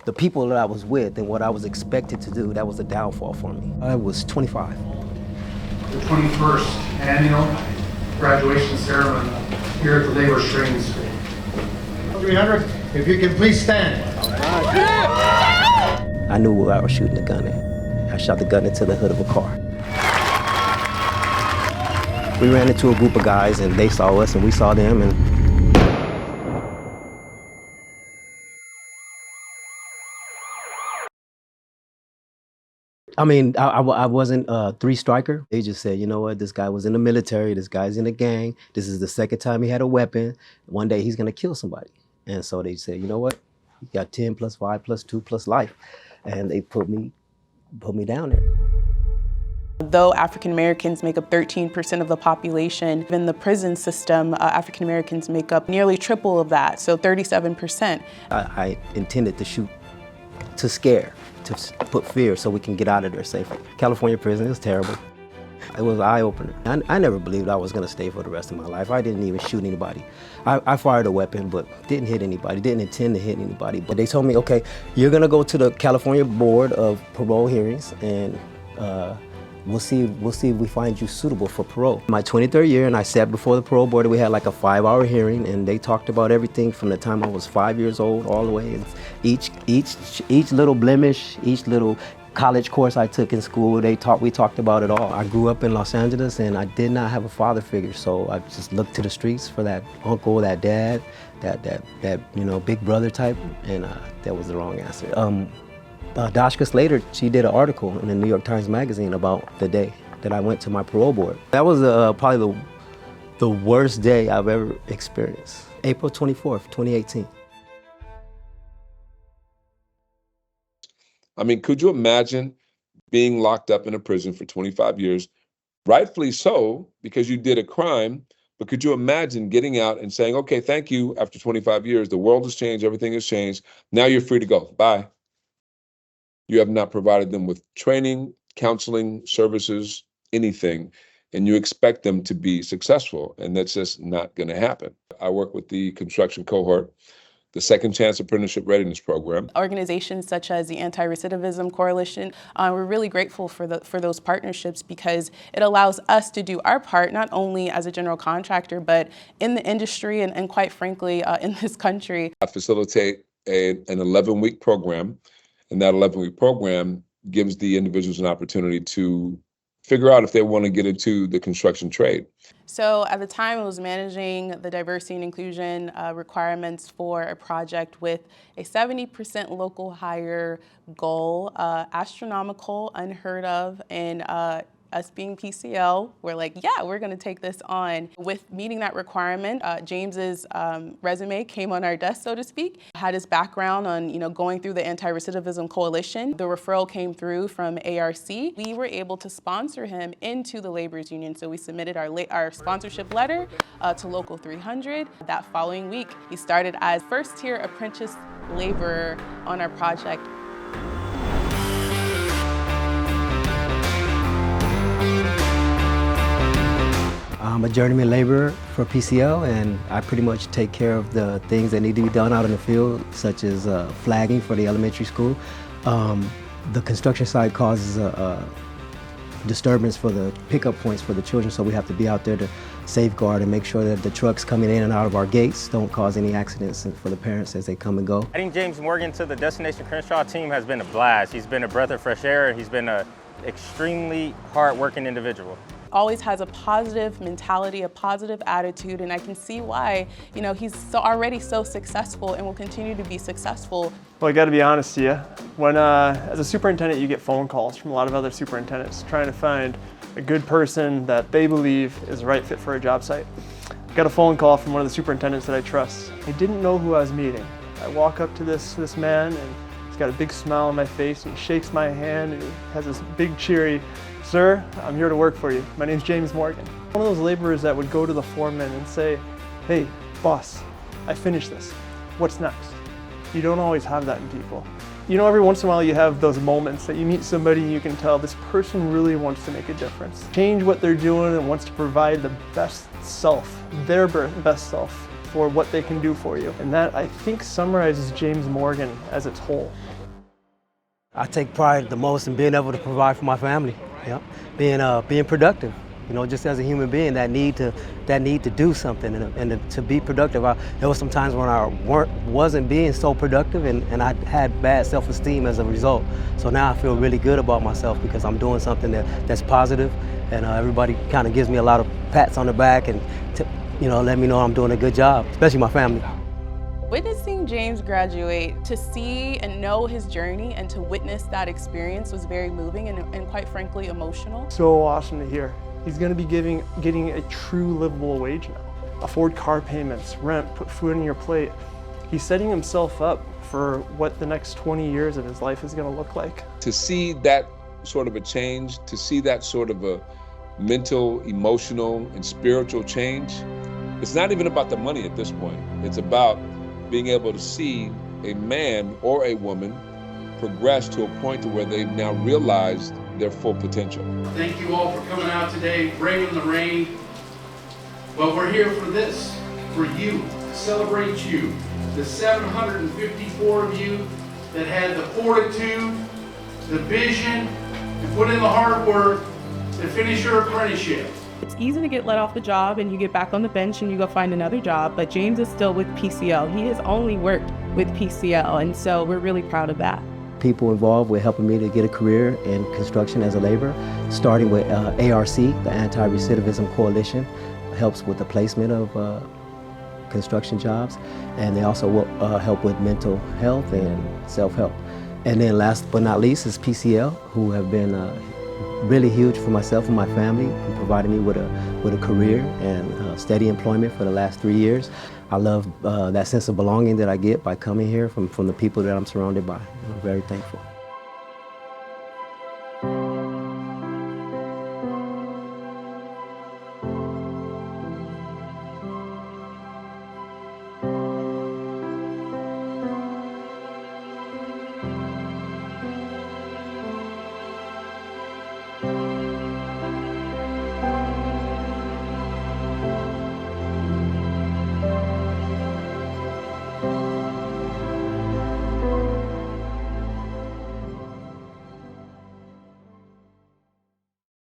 the people that I was with and what I was expected to do, that was a downfall for me. I was 25. The 21st annual graduation ceremony here at the Labor Training School. 300, if you can please stand. I knew where I was shooting the gun at. I shot the gun into the hood of a car. We ran into a group of guys and they saw us and we saw them, and I mean, I wasn't a three-striker. They just said, you know what, this guy was in the military, this guy's in a gang, this is the second time he had a weapon, one day he's gonna kill somebody. And so they said, you know what, you got 10 plus 5 plus 2 plus life. And they put me down there. Though African Americans make up 13% of the population, in the prison system, African Americans make up nearly triple of that, so 37%. I intended to shoot to scare, to put fear so we can get out of there safely. California prison is terrible. It was an eye-opener. I never believed I was gonna stay for the rest of my life. I didn't even shoot anybody. I fired a weapon, but didn't hit anybody, didn't intend to hit anybody. But they told me, okay, you're gonna go to the California Board of Parole Hearings, and we'll see if we find you suitable for parole. My 23rd year, and I sat before the parole board. We had like a 5-hour hearing, and they talked about everything from the time I was 5 years old all the way. And each little blemish, each little college course I took in school, we talked about it all. I grew up in Los Angeles, and I did not have a father figure, so I just looked to the streets for that uncle, that dad, that you know, big brother type, and that was the wrong answer. Dashka Slater, she did an article in the New York Times Magazine about the day that I went to my parole board. That was probably the worst day I've ever experienced. April 24th, 2018. I mean, could you imagine being locked up in a prison for 25 years, rightfully so, because you did a crime, but could you imagine getting out and saying, okay, thank you, after 25 years, the world has changed, everything has changed, now you're free to go, bye. You have not provided them with training, counseling, services, anything, and you expect them to be successful, and that's just not going to happen. I work with the construction cohort, the Second Chance Apprenticeship Readiness Program. Organizations such as the Anti-Recidivism Coalition, we're really grateful for those partnerships because it allows us to do our part, not only as a general contractor, but in the industry and quite frankly, in this country. I facilitate an 11-week program, and that 11-week program gives the individuals an opportunity to figure out if they want to get into the construction trade. So at the time, I was managing the diversity and inclusion requirements for a project with a 70% local hire goal, astronomical, unheard of, and us being PCL, we're like, yeah, we're gonna take this on. With meeting that requirement, James's resume came on our desk, so to speak. Had his background on, you know, going through the Anti-Recidivism Coalition. The referral came through from ARC. We were able to sponsor him into the laborers union. So we submitted our sponsorship letter to Local 300. That following week, he started as first-tier apprentice laborer on our project. I'm a journeyman laborer for PCL, and I pretty much take care of the things that need to be done out in the field, such as flagging for the elementary school. The construction site causes a disturbance for the pickup points for the children, so we have to be out there to safeguard and make sure that the trucks coming in and out of our gates don't cause any accidents for the parents as they come and go. Adding James Morgan to the Destination Crenshaw team has been a blast. He's been a breath of fresh air. He's been an extremely hard-working individual. Always has a positive mentality, a positive attitude, and I can see why, you know, he's already so successful and will continue to be successful. Well, I gotta be honest to you. When, as a superintendent, you get phone calls from a lot of other superintendents trying to find a good person that they believe is the right fit for a job site. I got a phone call from one of the superintendents that I trust. I didn't know who I was meeting. I walk up to this man, and he's got a big smile on my face, and he shakes my hand, and he has this big cheery, "Sir, I'm here to work for you. My name's James Morgan." One of those laborers that would go to the foreman and say, "Hey, boss, I finished this. What's next?" You don't always have that in people. You know, every once in a while you have those moments that you meet somebody and you can tell this person really wants to make a difference. Change what they're doing and wants to provide the best self, their best self for what they can do for you. And that, I think, summarizes James Morgan as its whole. I take pride the most in being able to provide for my family, being productive. You know, just as a human being, that need to do something and to be productive. There was some times when I wasn't being so productive, and I had bad self-esteem as a result. So now I feel really good about myself because I'm doing something that's positive, and everybody kind of gives me a lot of pats on the back and let me know I'm doing a good job, especially my family. Witnessing James graduate, to see and know his journey and to witness that experience was very moving and quite frankly emotional. So awesome to hear. He's going to be getting a true livable wage now. Afford car payments, rent, put food on your plate. He's setting himself up for what the next 20 years of his life is going to look like. To see that sort of a change, to see that sort of a mental, emotional, and spiritual change, it's not even about the money at this point. It's about being able to see a man or a woman progress to a point to where they've now realized their full potential. Thank you all for coming out today, braving the rain. But we're here for this, for you, to celebrate you, the 754 of you that had the fortitude, the vision, and put in the hard work to finish your apprenticeship. It's easy to get let off the job and you get back on the bench and you go find another job, but James is still with PCL. He has only worked with PCL, and so we're really proud of that. People involved with helping me to get a career in construction as a laborer, starting with ARC, the Anti-Recidivism Coalition, helps with the placement of construction jobs, and they also help with mental health and self-help. And then last but not least is PCL, who have been really huge for myself and my family, who provided me with a career and steady employment for the last 3 years. I love that sense of belonging that I get by coming here from the people that I'm surrounded by. I'm very thankful.